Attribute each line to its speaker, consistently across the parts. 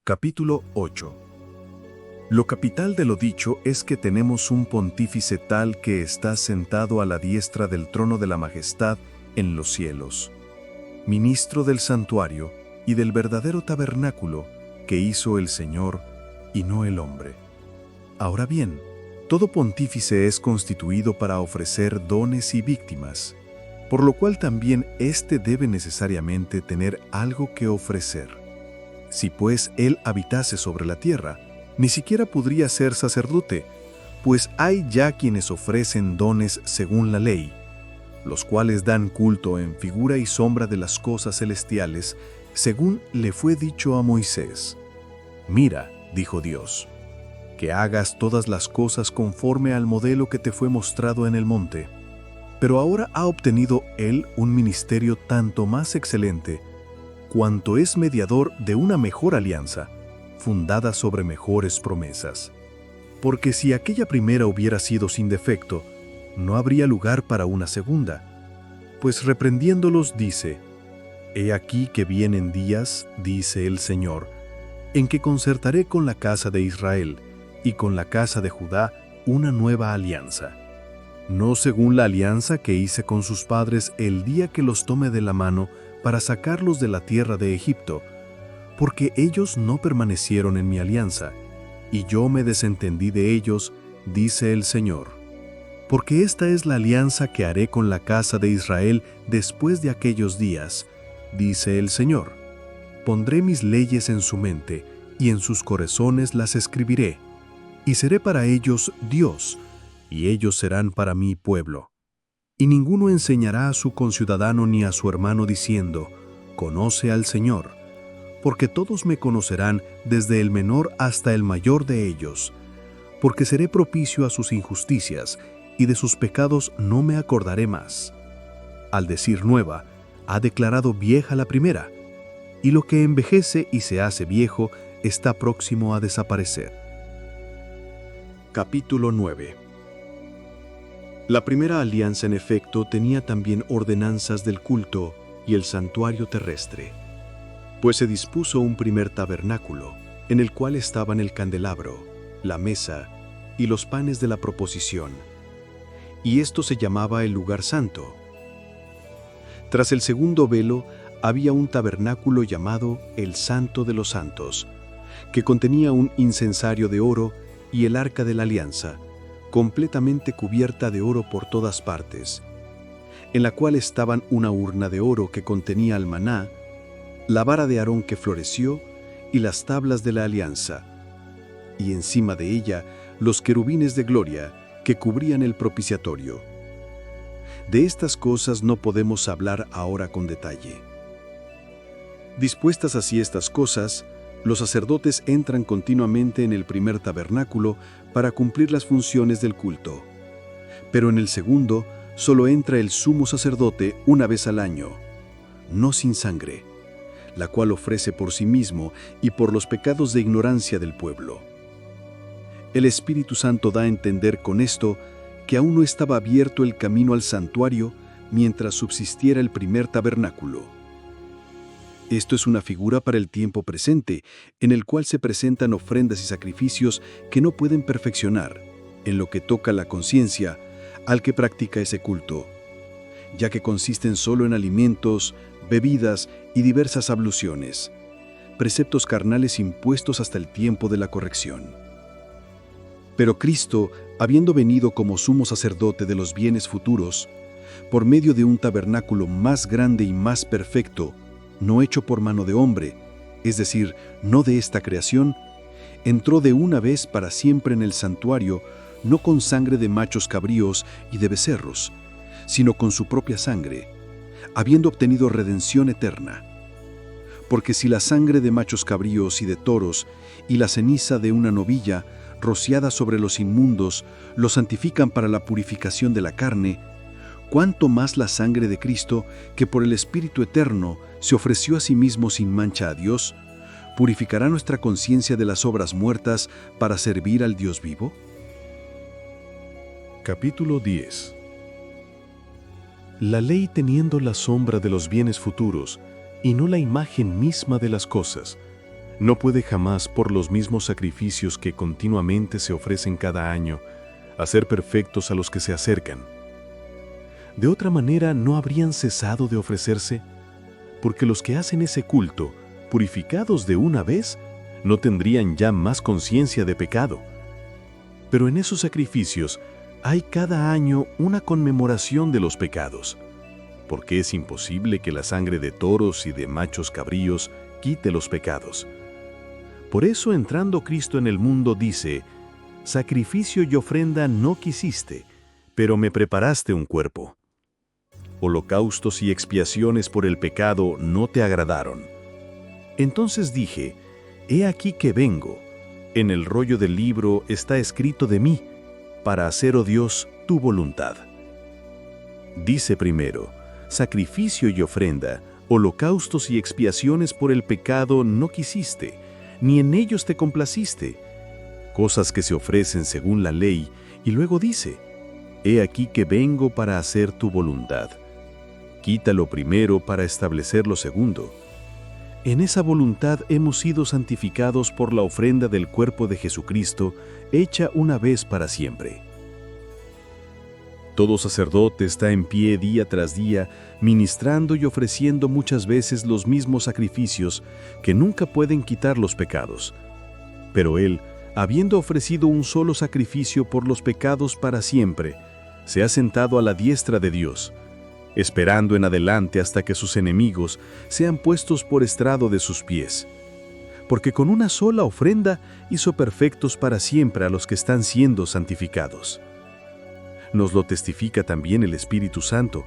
Speaker 1: Capítulo 8. Lo capital de lo dicho es que tenemos un pontífice tal que está sentado a la diestra del trono de la majestad en los cielos, ministro del santuario y del verdadero tabernáculo que hizo el Señor y no el hombre. Ahora bien, todo pontífice es constituido para ofrecer dones y víctimas, por lo cual también éste debe necesariamente tener algo que ofrecer. Si pues él habitase sobre la tierra, ni siquiera podría ser sacerdote, pues hay ya quienes ofrecen dones según la ley, los cuales dan culto en figura y sombra de las cosas celestiales, según le fue dicho a Moisés. Mira, dijo Dios, que hagas todas las cosas conforme al modelo que te fue mostrado en el monte. Pero ahora ha obtenido él un ministerio tanto más excelente, cuanto es mediador de una mejor alianza, fundada sobre mejores promesas. Porque si aquella primera hubiera sido sin defecto, no habría lugar para una segunda. Pues reprendiéndolos dice, He aquí que vienen días, dice el Señor, en que concertaré con la casa de Israel y con la casa de Judá una nueva alianza. No según la alianza que hice con sus padres el día que los tomé de la mano para sacarlos de la tierra de Egipto, porque ellos no permanecieron en mi alianza, y yo me desentendí de ellos, dice el Señor. Porque esta es la alianza que haré con la casa de Israel después de aquellos días, dice el Señor. Pondré mis leyes en su mente, y en sus corazones las escribiré, y seré para ellos Dios, y ellos serán para mí pueblo. Y ninguno enseñará a su conciudadano ni a su hermano diciendo, Conoce al Señor, porque todos me conocerán desde el menor hasta el mayor de ellos, porque seré propicio a sus injusticias, y de sus pecados no me acordaré más. Al decir nueva, ha declarado vieja la primera, y lo que envejece y se hace viejo está próximo a desaparecer. Capítulo 9. La primera alianza en efecto tenía también ordenanzas del culto y el santuario terrestre, pues se dispuso un primer tabernáculo, en el cual estaban el candelabro, la mesa y los panes de la proposición, y esto se llamaba el lugar santo. Tras el segundo velo había un tabernáculo llamado el Santo de los Santos, que contenía un incensario de oro y el arca de la alianza, completamente cubierta de oro por todas partes, en la cual estaban una urna de oro que contenía el maná, la vara de Aarón que floreció y las tablas de la alianza, y encima de ella los querubines de gloria que cubrían el propiciatorio. De estas cosas no podemos hablar ahora con detalle. Dispuestas así estas cosas, los sacerdotes entran continuamente en el primer tabernáculo para cumplir las funciones del culto. Pero en el segundo, solo entra el sumo sacerdote una vez al año, no sin sangre, la cual ofrece por sí mismo y por los pecados de ignorancia del pueblo. El Espíritu Santo da a entender con esto que aún no estaba abierto el camino al santuario mientras subsistiera el primer tabernáculo. Esto es una figura para el tiempo presente, en el cual se presentan ofrendas y sacrificios que no pueden perfeccionar, en lo que toca la conciencia, al que practica ese culto, ya que consisten solo en alimentos, bebidas y diversas abluciones, preceptos carnales impuestos hasta el tiempo de la corrección. Pero Cristo, habiendo venido como sumo sacerdote de los bienes futuros, por medio de un tabernáculo más grande y más perfecto, no hecho por mano de hombre, es decir, no de esta creación, entró de una vez para siempre en el santuario, no con sangre de machos cabríos y de becerros, sino con su propia sangre, habiendo obtenido redención eterna. Porque si la sangre de machos cabríos y de toros y la ceniza de una novilla, rociada sobre los inmundos, los santifican para la purificación de la carne, cuánto más la sangre de Cristo, que por el Espíritu Eterno se ofreció a sí mismo sin mancha a Dios, purificará nuestra conciencia de las obras muertas para servir al Dios vivo. Capítulo 10. La ley teniendo la sombra de los bienes futuros y no la imagen misma de las cosas, No puede jamás, por los mismos sacrificios que continuamente se ofrecen cada año, hacer perfectos a los que se acercan. De otra manera, no habrían cesado de ofrecerse, porque los que hacen ese culto, purificados de una vez, no tendrían ya más conciencia de pecado. Pero en esos sacrificios hay cada año una conmemoración de los pecados, porque es imposible que la sangre de toros y de machos cabríos quite los pecados. Por eso, entrando Cristo en el mundo, dice: «Sacrificio y ofrenda no quisiste, pero me preparaste un cuerpo. Holocaustos y expiaciones por el pecado no te agradaron. Entonces dije: he aquí que vengo. En el rollo del libro está escrito de mí, para hacer, oh Dios, tu voluntad». Dice primero: sacrificio y ofrenda, holocaustos y expiaciones por el pecado no quisiste, ni en ellos te complaciste, cosas que se ofrecen según la ley, y luego dice: he aquí que vengo para hacer tu voluntad. Quita lo primero para establecer lo segundo. En esa voluntad hemos sido santificados por la ofrenda del cuerpo de Jesucristo, hecha una vez para siempre. Todo sacerdote está en pie día tras día, ministrando y ofreciendo muchas veces los mismos sacrificios que nunca pueden quitar los pecados. Pero él, habiendo ofrecido un solo sacrificio por los pecados para siempre, se ha sentado a la diestra de Dios, esperando en adelante hasta que sus enemigos sean puestos por estrado de sus pies. Porque con una sola ofrenda hizo perfectos para siempre a los que están siendo santificados. Nos lo testifica también el Espíritu Santo,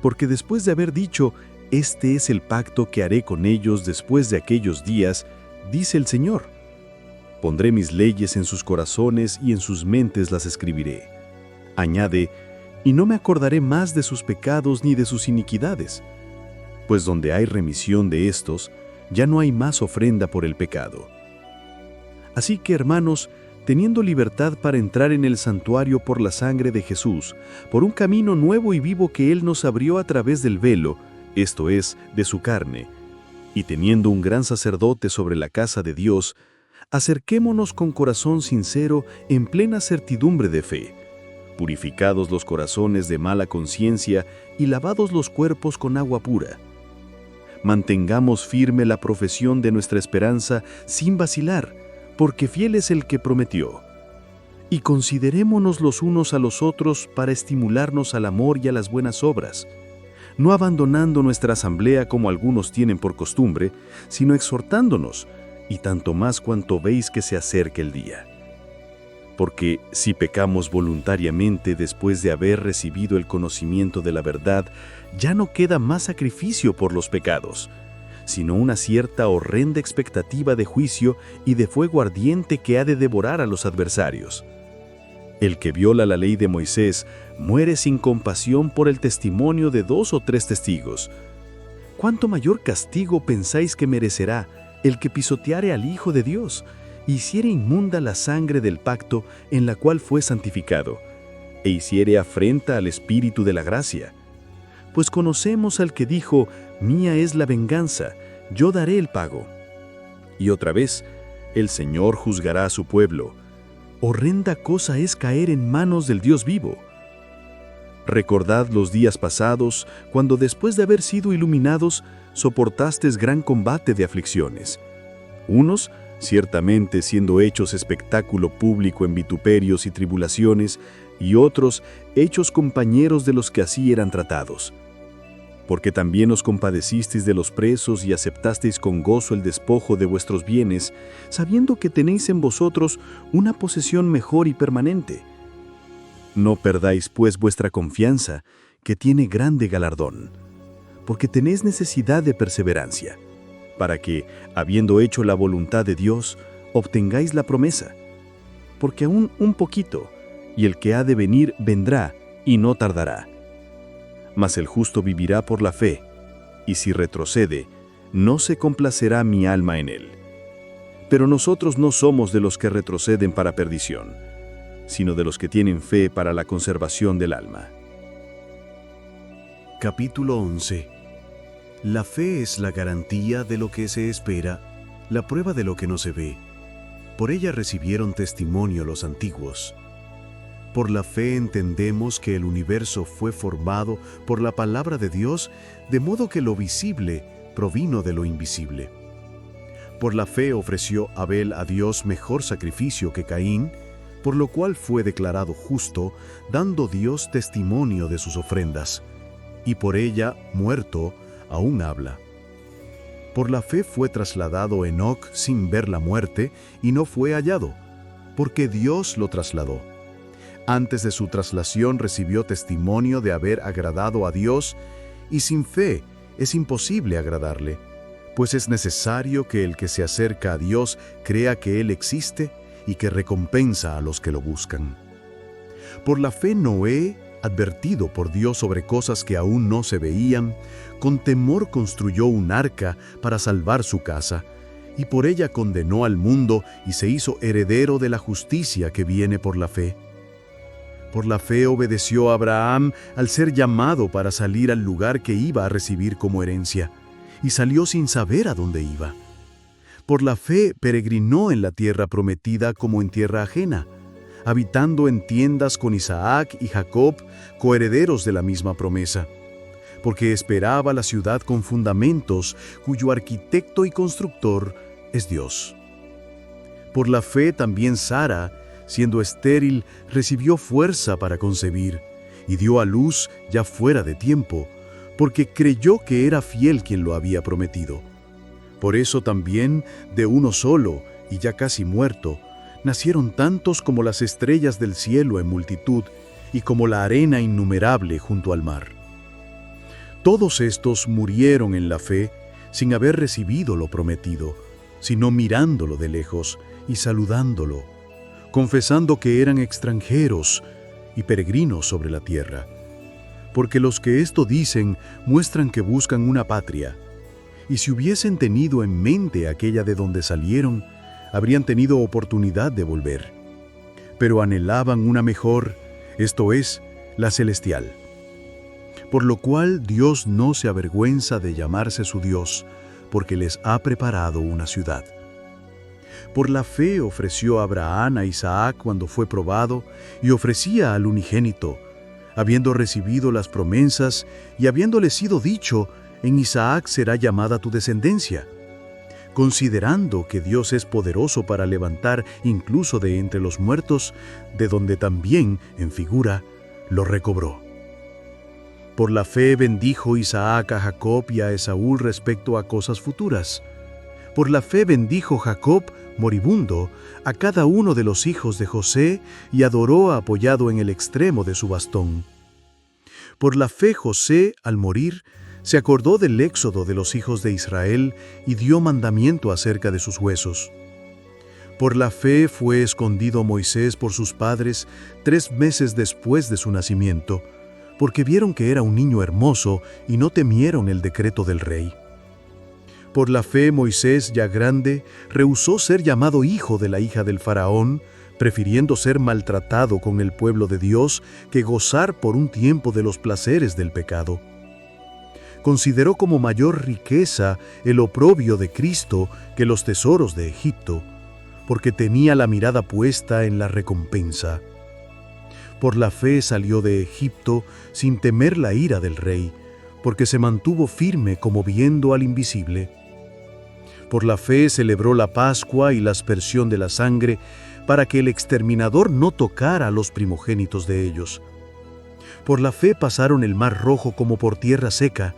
Speaker 1: porque después de haber dicho: «Este es el pacto que haré con ellos después de aquellos días», dice el Señor: «Pondré mis leyes en sus corazones y en sus mentes las escribiré». Añade: «Y no me acordaré más de sus pecados ni de sus iniquidades». Pues donde hay remisión de estos, ya no hay más ofrenda por el pecado. Así que, hermanos, teniendo libertad para entrar en el santuario por la sangre de Jesús, por un camino nuevo y vivo que Él nos abrió a través del velo, esto es, de su carne, y teniendo un gran sacerdote sobre la casa de Dios, acerquémonos con corazón sincero en plena certidumbre de fe, purificados los corazones de mala conciencia y lavados los cuerpos con agua pura. Mantengamos firme la profesión de nuestra esperanza sin vacilar, porque fiel es el que prometió. Y considerémonos los unos a los otros para estimularnos al amor y a las buenas obras, no abandonando nuestra asamblea como algunos tienen por costumbre, sino exhortándonos, y tanto más cuanto veis que se acerca el día. Porque si pecamos voluntariamente después de haber recibido el conocimiento de la verdad, ya no queda más sacrificio por los pecados, sino una cierta horrenda expectativa de juicio y de fuego ardiente que ha de devorar a los adversarios. El que viola la ley de Moisés muere sin compasión por el testimonio de 2 o 3 testigos. ¿Cuánto mayor castigo pensáis que merecerá el que pisoteare al Hijo de Dios, hiciere inmunda la sangre del pacto en la cual fue santificado, e hiciere afrenta al Espíritu de la gracia? Pues conocemos al que dijo: «Mía es la venganza, yo daré el pago». Y otra vez: «El Señor juzgará a su pueblo». Horrenda cosa es caer en manos del Dios vivo. Recordad los días pasados, cuando después de haber sido iluminados, soportastes gran combate de aflicciones. Unos, ciertamente siendo hechos espectáculo público en vituperios y tribulaciones, y otros, hechos compañeros de los que así eran tratados. Porque también os compadecisteis de los presos y aceptasteis con gozo el despojo de vuestros bienes, sabiendo que tenéis en vosotros una posesión mejor y permanente. No perdáis, pues, vuestra confianza, que tiene grande galardón, porque tenéis necesidad de perseverancia, para que, habiendo hecho la voluntad de Dios, obtengáis la promesa. Porque aún un poquito, y el que ha de venir vendrá, y no tardará. Mas el justo vivirá por la fe, y si retrocede, no se complacerá mi alma en él. Pero nosotros no somos de los que retroceden para perdición, sino de los que tienen fe para la conservación del alma.
Speaker 2: Capítulo 11. La fe es la garantía de lo que se espera la prueba de lo que no se ve. Por ella recibieron testimonio los antiguos. Por la fe entendemos que el universo fue formado por la palabra de Dios, de modo que lo visible provino de lo invisible. Por la fe ofreció Abel a Dios mejor sacrificio que Caín, por lo cual fue declarado justo, dando Dios testimonio de sus ofrendas. Y por ella, muerto, aún habla. Por la fe fue trasladado Enoc sin ver la muerte, y no fue hallado, porque Dios lo trasladó. Antes de su traslación recibió testimonio de haber agradado a Dios, y sin fe es imposible agradarle, pues es necesario que el que se acerca a Dios crea que Él existe y que recompensa a los que lo buscan. Por la fe Noé, advertido por Dios sobre cosas que aún no se veían, con temor construyó un arca para salvar su casa, y por ella condenó al mundo y se hizo heredero de la justicia que viene por la fe. Por la fe obedeció Abraham al ser llamado para salir al lugar que iba a recibir como herencia, y salió sin saber a dónde iba. Por la fe peregrinó en la tierra prometida como en tierra ajena, habitando en tiendas con Isaac y Jacob, coherederos de la misma promesa, porque esperaba la ciudad con fundamentos, cuyo arquitecto y constructor es Dios. Por la fe también Sara, siendo estéril, recibió fuerza para concebir, y dio a luz ya fuera de tiempo, porque creyó que era fiel quien lo había prometido. Por eso también, de uno solo, y ya casi muerto, nacieron tantos como las estrellas del cielo en multitud, y como la arena innumerable junto al mar. Todos estos murieron en la fe, sin haber recibido lo prometido, sino mirándolo de lejos y saludándolo, confesando que eran extranjeros y peregrinos sobre la tierra. Porque los que esto dicen muestran que buscan una patria, y si hubiesen tenido en mente aquella de donde salieron, habrían tenido oportunidad de volver. Pero anhelaban una mejor, esto es, la celestial. Por lo cual Dios no se avergüenza de llamarse su Dios, porque les ha preparado una ciudad. Por la fe ofreció Abraham a Isaac cuando fue probado, y ofrecía al unigénito, habiendo recibido las promesas y habiéndole sido dicho, en Isaac será llamada tu descendencia, considerando que Dios es poderoso para levantar incluso de entre los muertos, de donde también, en figura, lo recobró. Por la fe bendijo Isaac a Jacob y a Esaú respecto a cosas futuras. Por la fe bendijo Jacob, moribundo, a cada uno de los hijos de José y adoró apoyado en el extremo de su bastón. Por la fe José, al morir, se acordó del éxodo de los hijos de Israel y dio mandamiento acerca de sus huesos. Por la fe fue escondido Moisés por sus padres 3 meses después de su nacimiento, porque vieron que era un niño hermoso y no temieron el decreto del rey. Por la fe Moisés, ya grande, rehusó ser llamado hijo de la hija del faraón, prefiriendo ser maltratado con el pueblo de Dios que gozar por un tiempo de los placeres del pecado. Consideró como mayor riqueza el oprobio de Cristo que los tesoros de Egipto, porque tenía la mirada puesta en la recompensa. Por la fe salió de Egipto sin temer la ira del rey, porque se mantuvo firme como viendo al invisible. Por la fe celebró la Pascua y la aspersión de la sangre, para que el exterminador no tocara a los primogénitos de ellos. Por la fe pasaron el mar Rojo como por tierra seca,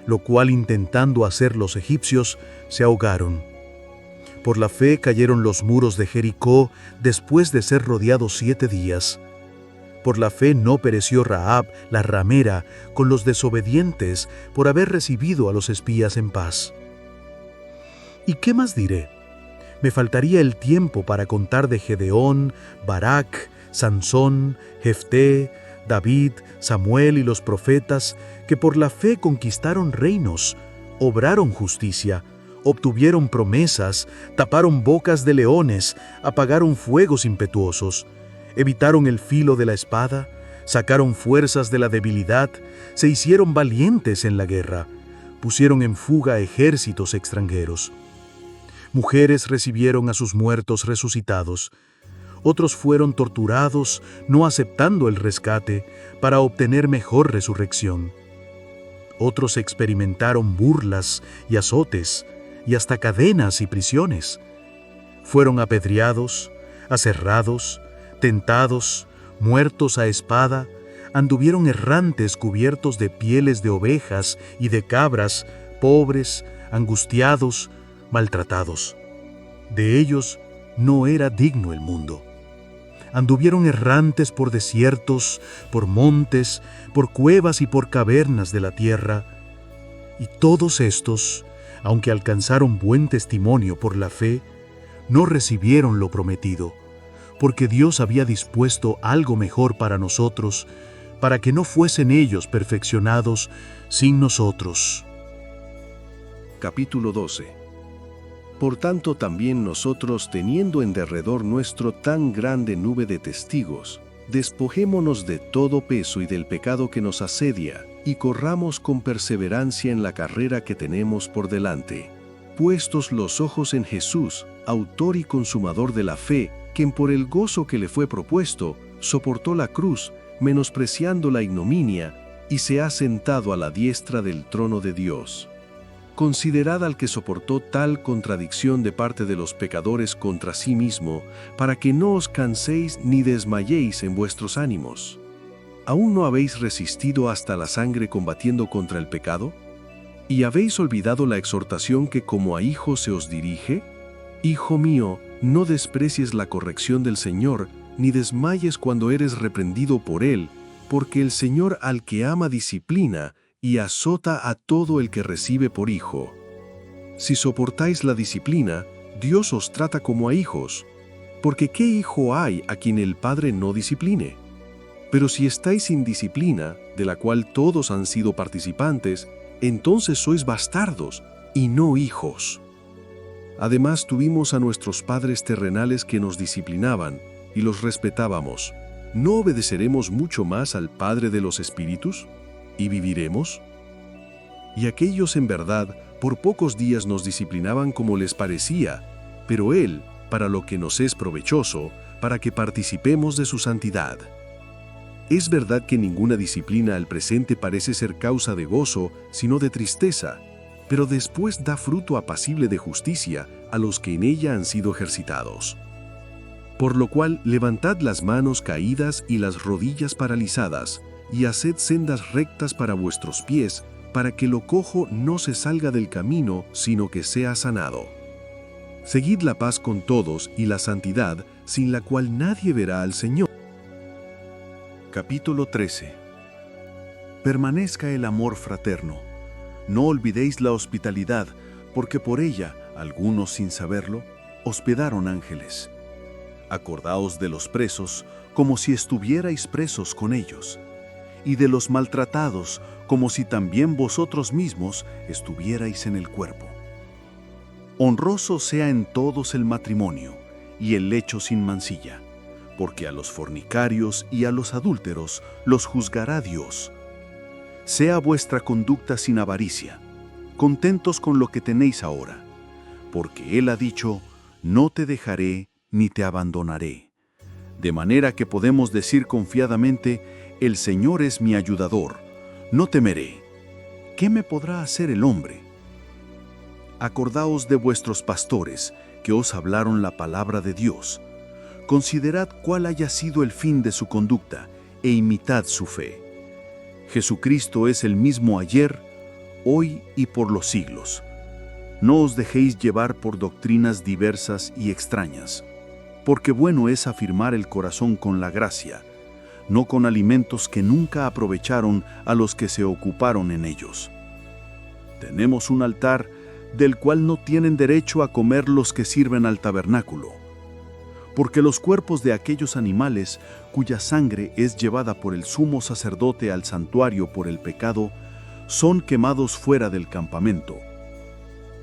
Speaker 2: lo cual intentando hacer los egipcios, se ahogaron. Por la fe cayeron los muros de Jericó después de ser rodeados 7 días. Por la fe no pereció Rahab, la ramera, con los desobedientes, por haber recibido a los espías en paz. ¿Y qué más diré? Me faltaría el tiempo para contar de Gedeón, Barak, Sansón, Jefté, David, Samuel y los profetas, que por la fe conquistaron reinos, obraron justicia, obtuvieron promesas, taparon bocas de leones, apagaron fuegos impetuosos, evitaron el filo de la espada, sacaron fuerzas de la debilidad, se hicieron valientes en la guerra, pusieron en fuga ejércitos extranjeros. Mujeres recibieron a sus muertos resucitados. Otros fueron torturados, no aceptando el rescate, para obtener mejor resurrección. Otros experimentaron burlas y azotes, y hasta cadenas y prisiones. Fueron apedreados, aserrados, tentados, muertos a espada, anduvieron errantes cubiertos de pieles de ovejas y de cabras, pobres, angustiados, maltratados. De ellos no era digno el mundo. Anduvieron errantes por desiertos, por montes, por cuevas y por cavernas de la tierra. Y todos estos, aunque alcanzaron buen testimonio por la fe, no recibieron lo prometido, porque Dios había dispuesto algo mejor para nosotros, para que no fuesen ellos perfeccionados sin nosotros.
Speaker 1: Capítulo 12. Por tanto, también nosotros, teniendo en derredor nuestro tan grande nube de testigos, despojémonos de todo peso y del pecado que nos asedia, y corramos con perseverancia en la carrera que tenemos por delante. Puestos los ojos en Jesús, autor y consumador de la fe, quien por el gozo que le fue propuesto, soportó la cruz, menospreciando la ignominia, y se ha sentado a la diestra del trono de Dios. Considerad al que soportó tal contradicción de parte de los pecadores contra sí mismo, para que no os canséis ni desmayéis en vuestros ánimos. ¿Aún no habéis resistido hasta la sangre combatiendo contra el pecado? ¿Y habéis olvidado la exhortación que como a hijos se os dirige? Hijo mío, no desprecies la corrección del Señor, ni desmayes cuando eres reprendido por Él, porque el Señor al que ama disciplina, y azota a todo el que recibe por hijo. Si soportáis la disciplina, Dios os trata como a hijos, porque ¿qué hijo hay a quien el Padre no discipline? Pero si estáis sin disciplina, de la cual todos han sido participantes, entonces sois bastardos y no hijos. Además tuvimos a nuestros padres terrenales que nos disciplinaban y los respetábamos. ¿No obedeceremos mucho más al Padre de los Espíritus? ¿Y viviremos? Y aquellos en verdad por pocos días nos disciplinaban como les parecía, pero Él, para lo que nos es provechoso, para que participemos de su santidad. Es verdad que ninguna disciplina al presente parece ser causa de gozo, sino de tristeza, pero después da fruto apacible de justicia a los que en ella han sido ejercitados. Por lo cual, levantad las manos caídas y las rodillas paralizadas, y haced sendas rectas para vuestros pies, para que lo cojo no se salga del camino, sino que sea sanado. Seguid la paz con todos y la santidad, sin la cual nadie verá al Señor.
Speaker 2: Capítulo 13. Permanezca el amor fraterno. No olvidéis la hospitalidad, porque por ella, algunos sin saberlo, hospedaron ángeles. Acordaos de los presos, como si estuvierais presos con ellos, y de los maltratados, como si también vosotros mismos estuvierais en el cuerpo. Honroso sea en todos el matrimonio, y el lecho sin mancilla, porque a los fornicarios y a los adúlteros los juzgará Dios. Sea vuestra conducta sin avaricia, contentos con lo que tenéis ahora, porque Él ha dicho, no te dejaré ni te abandonaré. De manera que podemos decir confiadamente, el Señor es mi ayudador, no temeré. ¿Qué me podrá hacer el hombre? Acordaos de vuestros pastores, que os hablaron la palabra de Dios. Considerad cuál haya sido el fin de su conducta, e imitad su fe. Jesucristo es el mismo ayer, hoy y por los siglos. No os dejéis llevar por doctrinas diversas y extrañas, porque bueno es afirmar el corazón con la gracia, no con alimentos que nunca aprovecharon a los que se ocuparon en ellos. Tenemos un altar del cual no tienen derecho a comer los que sirven al tabernáculo, porque los cuerpos de aquellos animales cuya sangre es llevada por el sumo sacerdote al santuario por el pecado, son quemados fuera del campamento.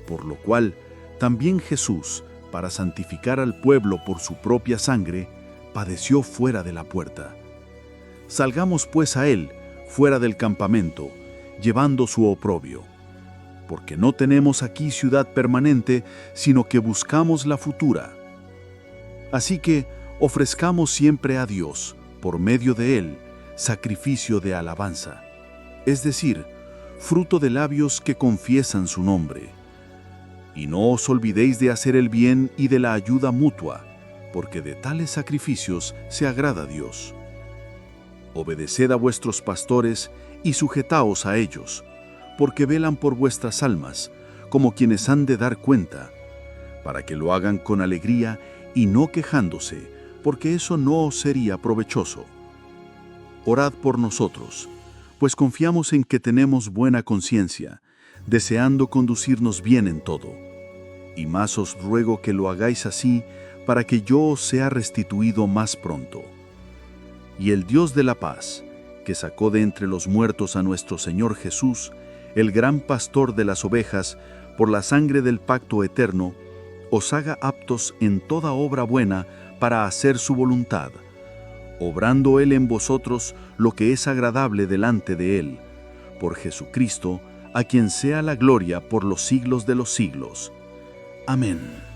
Speaker 2: Por lo cual, también Jesús, para santificar al pueblo por su propia sangre, padeció fuera de la puerta. Salgamos pues a Él, fuera del campamento, llevando su oprobio.
Speaker 3: porque no tenemos aquí ciudad permanente, sino que buscamos la futura. Así que ofrezcamos siempre a Dios, por medio de Él, sacrificio de alabanza, es decir, fruto de labios que confiesan su nombre. Y no os olvidéis de hacer el bien y de la ayuda mutua, porque de tales sacrificios se agrada a Dios. Obedeced a vuestros pastores y sujetaos a ellos, porque velan por vuestras almas, como quienes han de dar cuenta, para que lo hagan con alegría y no quejándose, porque eso no os sería provechoso. Orad por nosotros, pues confiamos en que tenemos buena conciencia, deseando conducirnos bien en todo. Y más os ruego que lo hagáis así, para que yo os sea restituido más pronto. Y el Dios de la paz, que sacó de entre los muertos a nuestro Señor Jesús, el gran pastor de las ovejas, por la sangre del pacto eterno, os haga aptos en toda obra buena para hacer su voluntad, obrando Él en vosotros lo que es agradable delante de Él, por Jesucristo, a quien sea la gloria por los siglos de los siglos. Amén.